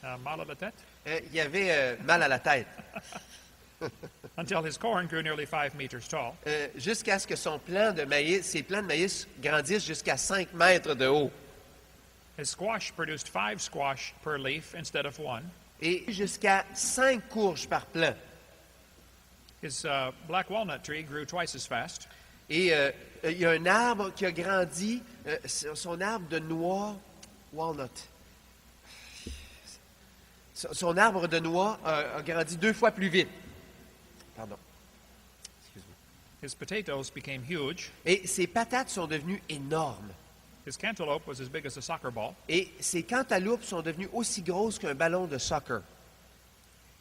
Mal à la tête? Il avait mal à la tête. Until his corn grew nearly 5 meters tall. Jusqu'à ce que ses plants de maïs grandissent jusqu'à 5 mètres de haut. His squash produced 5 squash per leaf instead of 1. Et jusqu'à 5 courges par plant. His black walnut tree grew twice as fast. Et il y a un arbre qui a grandi, son arbre de noix, walnut. Son arbre de noix a grandi 2 fois plus vite. Pardon. Excuse-moi. His potatoes became huge. Et ses patates sont devenues énormes. His cantaloupe was as big as a soccer ball. Et ses cantaloupes sont devenues aussi grosses qu'un ballon de soccer.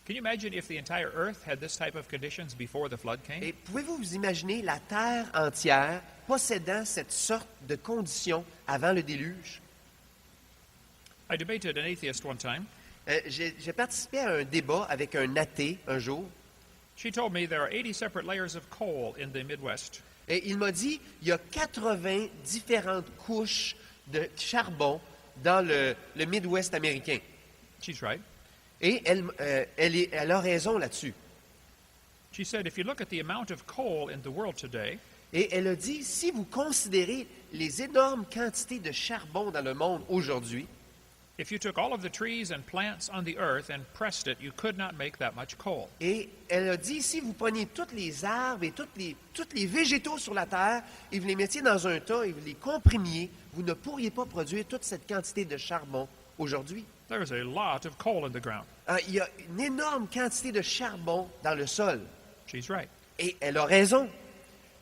Can you imagine if the entire earth had this type of conditions before the flood came? Et pouvez-vous vous imaginer la terre entière possédant cette sorte de conditions avant le déluge? I debated an atheist one time. J'ai participé à un débat avec un athée un jour. She told me there are 80 separate layers of coal in the Midwest. Et il m'a dit, il y a 80 différentes couches de charbon dans le Midwest américain. She's right. Et elle a raison là-dessus. She said, if you look at the amount of coal in the world today, Et elle a dit, si vous considérez les énormes quantités de charbon dans le monde aujourd'hui, if you took all of the trees and plants on the earth and pressed it, you could not make that much coal. et elle a dit, si vous preniez tous les arbres et tous les végétaux sur la terre et vous les mettiez dans un tas et vous les comprimiez, vous ne pourriez pas produire toute cette quantité de charbon aujourd'hui. There is a lot of coal in the ground. Il y a une énorme quantité de charbon dans le sol. She's right. Et elle a raison.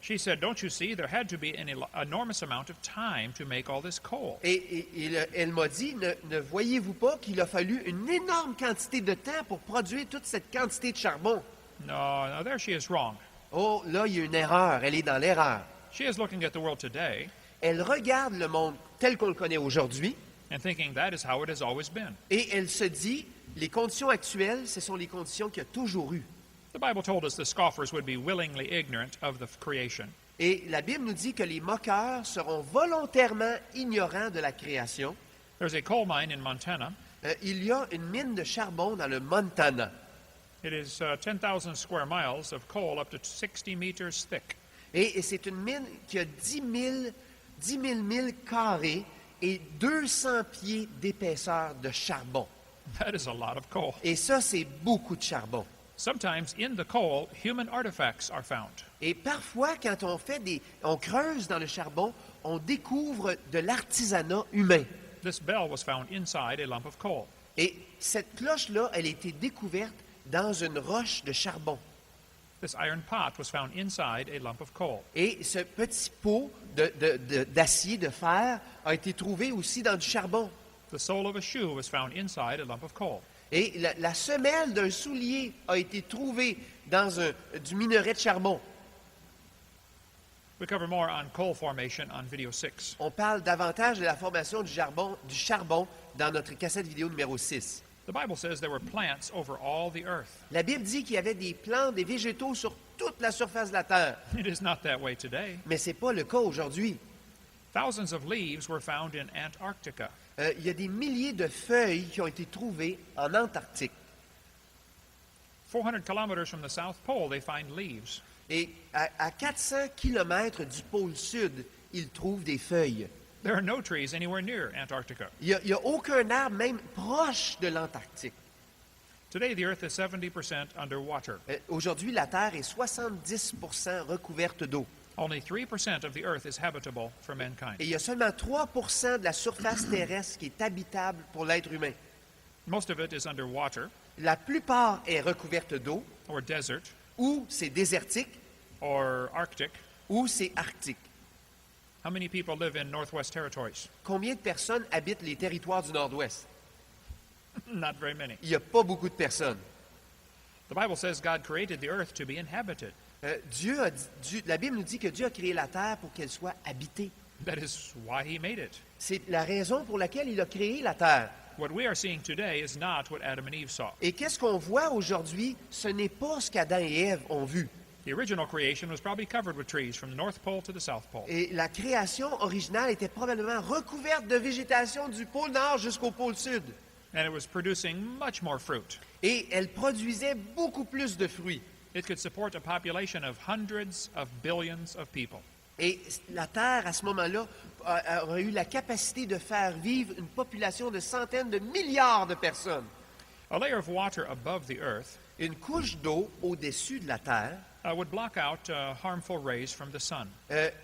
She said, don't you see, there had to be an enormous amount of time to make all this coal. Et elle m'a dit, ne voyez-vous pas qu'il a fallu une énorme quantité de temps pour produire toute cette quantité de charbon? No, there she is wrong. Oh, là, il y a une erreur. Elle est dans l'erreur. She is looking at the world today Elle regarde le monde tel qu'on le connaît aujourd'hui and thinking that is how it has always been. et elle se dit, les conditions actuelles, ce sont les conditions qu'il y a toujours eues. The Bible told us the scoffers would be willingly ignorant of the creation. Et la Bible nous dit que les moqueurs seront volontairement ignorants de la création. There's a coal mine in Montana. Il y a une mine de charbon dans le Montana. It is 10,000 square miles of coal up to 60 meters thick. Et c'est une mine qui a 10 000 milles carrés et 200 pieds d'épaisseur de charbon. That is a lot of coal. Et ça, c'est beaucoup de charbon. Sometimes in the coal, human artifacts are found. Et parfois, quand on creuse dans le charbon, on découvre de l'artisanat humain. This bell was found inside a lump of coal. Et cette cloche-là, elle a été découverte dans une roche de charbon. This iron pot was found inside a lump of coal. Et ce petit pot d'acier, de fer, a été trouvé aussi dans du charbon. The sole of a shoe was found inside a lump of coal. Et la semelle d'un soulier a été trouvée dans du minerai de charbon. We cover more on coal formation on video 6. On parle davantage de la formation du charbon dans notre cassette vidéo numéro 6. The Bible says there were plants over all the earth. La Bible dit qu'il y avait des plantes, des végétaux sur toute la surface de la terre. It is not that way today. Mais ce n'est pas le cas aujourd'hui. Thousands of leaves were found in Antarctica. Il y a des milliers de feuilles qui ont été trouvées en Antarctique. 400 kilometers from the South Pole, they find leaves. Et à 400 kilomètres du pôle sud, ils trouvent des feuilles. There are no trees anywhere near Antarctica. Il n'y a aucun arbre même proche de l'Antarctique. Today, the Earth is 70% underwater. Aujourd'hui, la Terre est 70% recouverte d'eau. Only 3% of the Earth is habitable for mankind. Et il y a seulement 3% de la surface terrestre qui est habitable pour l'être humain. Most of it is underwater La plupart est recouverte d'eau, or desert ou c'est désertique, or Arctic. ou c'est arctique. How many people live in Northwest Territories? Combien de personnes habitent les territoires du Nord-Ouest? Not very many. Il n'y a pas beaucoup de personnes. The Bible says God created the earth to be inhabited. La Bible nous dit que Dieu a créé la terre pour qu'elle soit habitée. That is why He made it. C'est la raison pour laquelle il a créé la terre. What we are seeing today is not what Adam and Eve saw. Et qu'est-ce qu'on voit aujourd'hui? Ce n'est pas ce qu'Adam et Ève ont vu. The original creation was probably covered with trees from the North Pole to the South Pole. Et la création originale était probablement recouverte de végétation du pôle Nord jusqu'au pôle Sud. and it was producing much more fruit. Et elle produisait beaucoup plus de fruits. It could support a population of hundreds of billions of people. Et la Terre, à ce moment-là, aurait eu la capacité de faire vivre une population de centaines de milliards de personnes. A layer of water above the earth Une couche d'eau au-dessus de la Terre would block out harmful rays from the sun.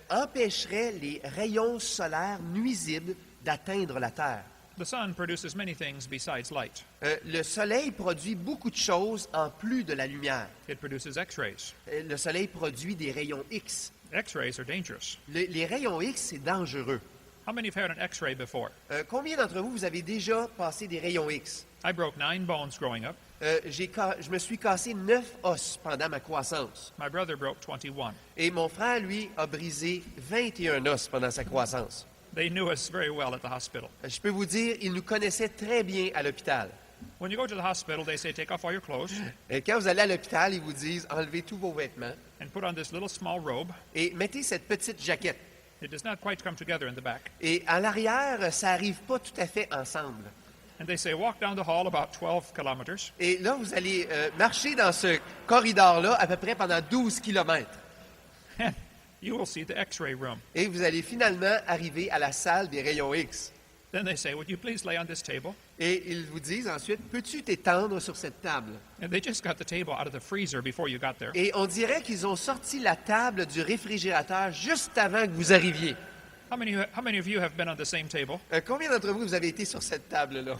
empêcherait les rayons solaires nuisibles d'atteindre la Terre. The sun produces many things besides light. Le Soleil produit beaucoup de choses en plus de la lumière. It produces X-rays. Le Soleil produit des rayons X. X-rays are dangerous. Les rayons X, c'est dangereux. How many have had an X-ray before? Combien d'entre vous avez déjà passé des rayons X? I broke 9 bones growing up. Je me suis cassé 9 os pendant ma croissance. My brother broke 21. Et mon frère, lui, a brisé 21 os pendant sa croissance. They knew us very well at the hospital. Je peux vous dire, il nous connaissait très bien à l'hôpital. When you go to the hospital, they say, take off all your clothes Quand vous allez à l'hôpital, ils vous disent, enlevez tous vos vêtements and put on this little small robe. et mettez cette petite jaquette. It does not quite come together in the back. Et à l'arrière, ça n'arrive pas tout à fait ensemble. And they say, walk down the hall about 12 kilometers. Et là, vous allez marcher dans ce corridor-là à peu près pendant 12 kilomètres. And you will see the X-ray room. Et vous allez finalement arriver à la salle des rayons X. Then they say, would you please lay on this table? Et ils vous disent ensuite, peux-tu t'étendre sur cette table? And they just got the table out of the freezer before you got there. Et on dirait qu'ils ont sorti la table du réfrigérateur juste avant que vous arriviez. How many of you have been on the same table? Combien d'entre vous avez été sur cette table-là?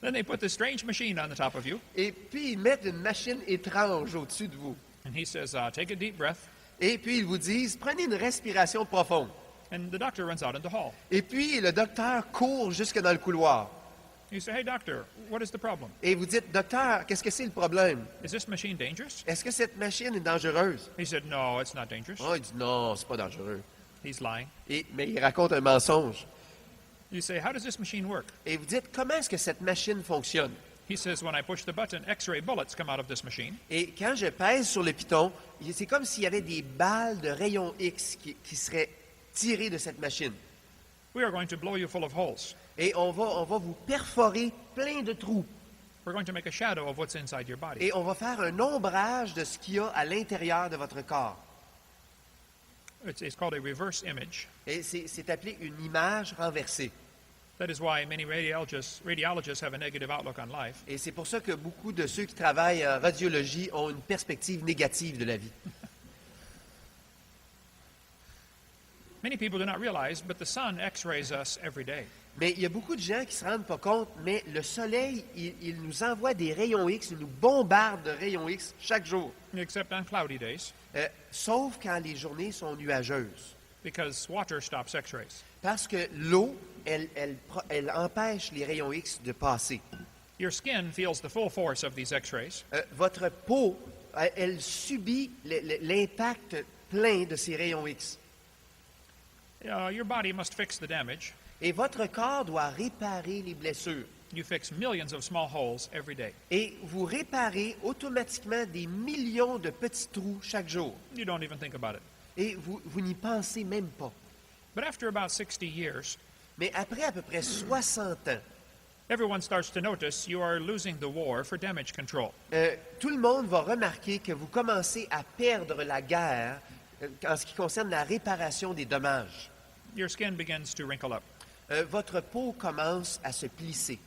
Then they put this strange machine on the top of you. Et puis ils mettent une machine étrange au-dessus de vous. And he says, take a deep breath. Et puis ils vous disent, prenez une respiration profonde. And the doctor runs out in the hall. Et puis le docteur court jusque dans le couloir. You say, hey, doctor, what is the problem? Et vous dites, docteur, qu'est-ce que c'est le problème? Is this machine dangerous? Est-ce que cette machine est dangereuse? He said, no, it's not dangerous. Oh, il dit, non, c'est pas dangereux. He's lying. Mais il raconte un mensonge. You say, how does this machine work? Et vous dites, comment est-ce que cette machine fonctionne? He says, when I push the button, X-ray bullets come out of this machine. Et quand je pèse sur le piton, c'est comme s'il y avait des balles de rayons X qui seraient tirées de cette machine. We are going to blow you full of holes. Et on va vous perforer plein de trous. We're going to make a shadow of what's inside your body. Et on va faire un ombrage de ce qu'il y a à l'intérieur de votre corps. It's called a reverse image. Et c'est appelé une image renversée. That is why many radiologists have a negative outlook on life. Et c'est pour ça que beaucoup de ceux qui travaillent en radiologie ont une perspective négative de la vie. Many people do not realize, but the sun X-rays us every day. Mais il y a beaucoup de gens qui ne se rendent pas compte, mais le soleil, il nous envoie des rayons X, il nous bombarde de rayons X chaque jour. Except on cloudy days, Sauf quand les journées sont nuageuses. because water stops X-rays. Parce que l'eau, elle empêche les rayons X de passer. Your skin feels the full force of these X-rays, Votre peau, elle subit l'impact plein de ces rayons X. your body must fix the damage. Et votre corps doit réparer les blessures. You fix millions of small holes every day. Et vous réparez automatiquement des millions de petits trous chaque jour. You don't even think about it. Et vous n'y pensez même pas. But after about 60 years, Mais après à peu près 60 ans, everyone starts to notice you are losing the war for damage control. tout le monde va remarquer que vous commencez à perdre la guerre en ce qui concerne la réparation des dommages. Your skin begins to wrinkle up. Votre peau commence à se plisser.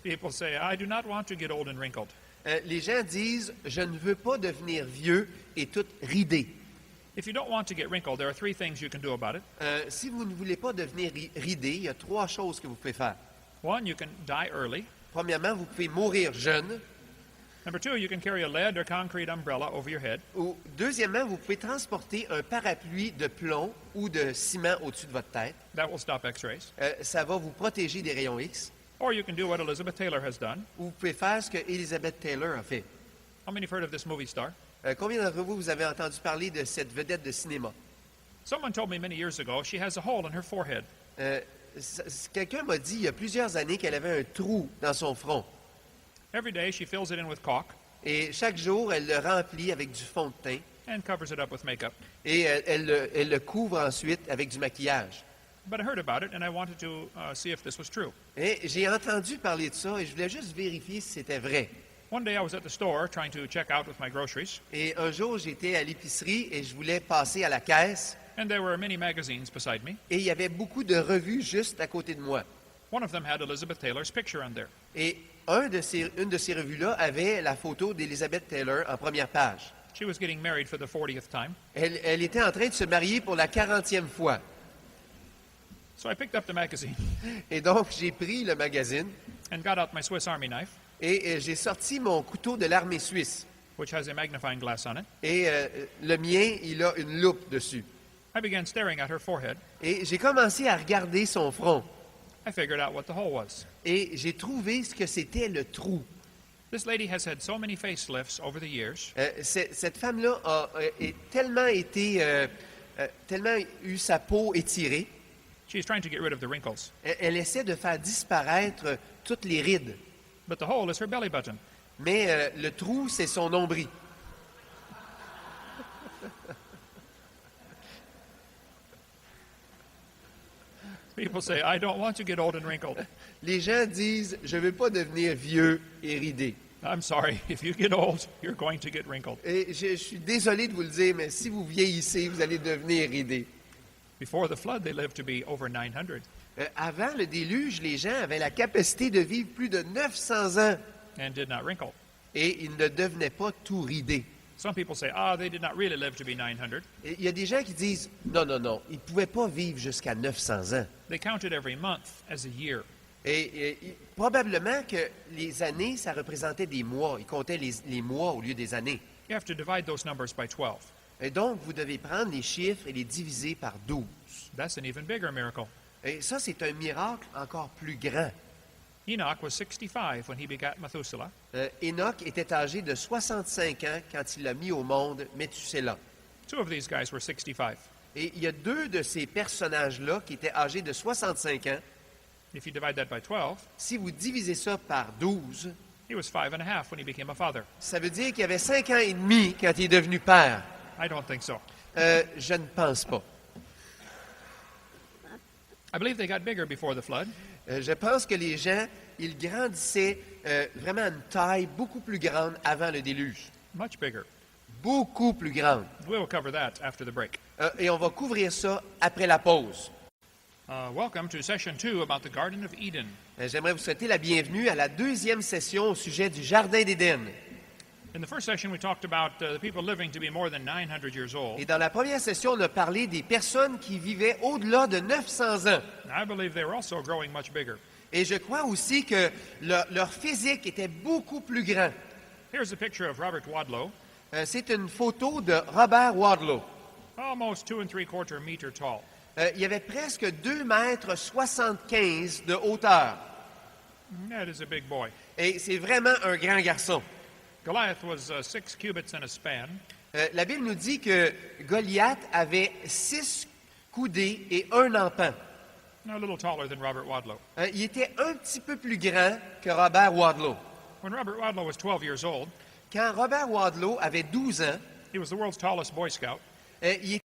People say, I do not want to get old and wrinkled. Les gens disent, je ne veux pas devenir vieux et tout ridé. If you don't want to get wrinkled, there are 3 things you can do about it. Si vous ne voulez pas devenir ridé, il y a 3 choses que vous pouvez faire. 1, you can die early. Premièrement, vous pouvez mourir jeune. Number 2, you can carry a lead or concrete umbrella over your head. Ou, deuxièmement, vous pouvez transporter un parapluie de plomb ou de ciment au-dessus de votre tête. That will stop X-rays. Ça va vous protéger des rayons X. Or you can do what Elizabeth Taylor has done. Ou vous pouvez faire ce que Elizabeth Taylor a fait. How many have heard of this movie star? Combien d'entre vous avez entendu parler de cette vedette de cinéma? Someone told me many years ago she has a hole in her forehead. Quelqu'un m'a dit il y a plusieurs années qu'elle avait un trou dans son front. Every day she fills it in with caulk Et chaque jour, elle le remplit avec du fond de teint. and covers it up with makeup. Et elle le couvre ensuite avec du maquillage. but I heard about it and I wanted to see if this was true. Et j'ai entendu parler de ça et je voulais juste vérifier si c'était vrai. One day I was at the store trying to check out with my groceries, Et un jour, j'étais à l'épicerie et je voulais passer à la caisse. and there were many magazines beside me. Et il y avait beaucoup de revues juste à côté de moi. One of them had Elizabeth Taylor's picture on there. Et une de ces revues-là avait la photo d'Elizabeth Taylor en première page. She was getting married for the 40th time. Elle était en train de se marier pour la 40e fois. So I picked up the magazine Et donc, j'ai pris le magazine and got out my Swiss Army knife, et j'ai sorti mon couteau de l'armée suisse. which has a magnifying glass on it. Et le mien, il a une loupe dessus. I began staring at her forehead. Et j'ai commencé à regarder son front. I figured out what the hole was. Et j'ai trouvé ce que c'était le trou. This lady has had so many facelifts over the years. Cette femme-là a tellement eu sa peau étirée. She's trying to get rid of the wrinkles. Elle essaie de faire disparaître toutes les rides. But the hole is her belly button. Mais le trou, c'est son nombril. People say, I don't want to get old and wrinkled. Les gens disent, je ne veux pas devenir vieux et ridé. I'm sorry, if you get old, you're going to get wrinkled. Et je suis désolé de vous le dire, mais si vous vieillissez, vous allez devenir ridé. Before the flood, they lived to be over 900. Avant le déluge, les gens avaient la capacité de vivre plus de 900 ans And did not wrinkle. et ils ne devenaient pas tout ridés. Some people say, they did not really live to be 900. Et il y a des gens qui disent, non, ils ne pouvaient pas vivre jusqu'à 900 ans. They counted every month as a year. Et probablement que les années, ça représentait des mois. Ils comptaient les mois au lieu des années. You have to divide those numbers by 12. Et donc, vous devez prendre les chiffres et les diviser par 12. That's an even bigger miracle. Et ça, c'est un miracle encore plus grand. Enoch was 65 when he begat Methuselah. Enoch était âgé de 65 ans quand il a mis au monde Méthusélah. Two of these guys were 65. Et il y a deux de ces personnages-là qui étaient âgés de 65 ans. If you divide that by 12, Si vous divisez ça par 12, he was 5.5 when he became a father. ça veut dire qu'il avait 5 ans et demi quand il est devenu père. I don't think so. Je ne pense pas. I believe they got bigger before the flood. Je pense que les gens, ils grandissaient vraiment à une taille beaucoup plus grande avant le déluge. Much bigger. Beaucoup plus grande. We'll cover that after the break. Et on va couvrir ça après la pause. Welcome to session 2 about the Garden of Eden. J'aimerais vous souhaiter la bienvenue à la deuxième session au sujet du Jardin d'Éden. In the first session, we talked about the people living to be more than 900 years old. Et dans la première session, on a parlé des personnes qui vivaient au-delà de 900 ans. I believe they were also growing much bigger. Et je crois aussi que leur physique était beaucoup plus grand. Here's a picture of Robert Wadlow, C'est une photo de Robert Wadlow. almost 2 3/4 meter tall. Il y avait presque 2 mètres 75 de hauteur. That is a big boy. Et c'est vraiment un grand garçon. Goliath was 6 cubits and a span. La Bible nous dit que Goliath avait 6 coudées et 1 empan. A little taller than Robert Wadlow. Il était un petit peu plus grand que Robert Wadlow. When Robert Wadlow was 12 years old, Quand Robert Wadlow avait 12 ans, he was the world's tallest Boy Scout. il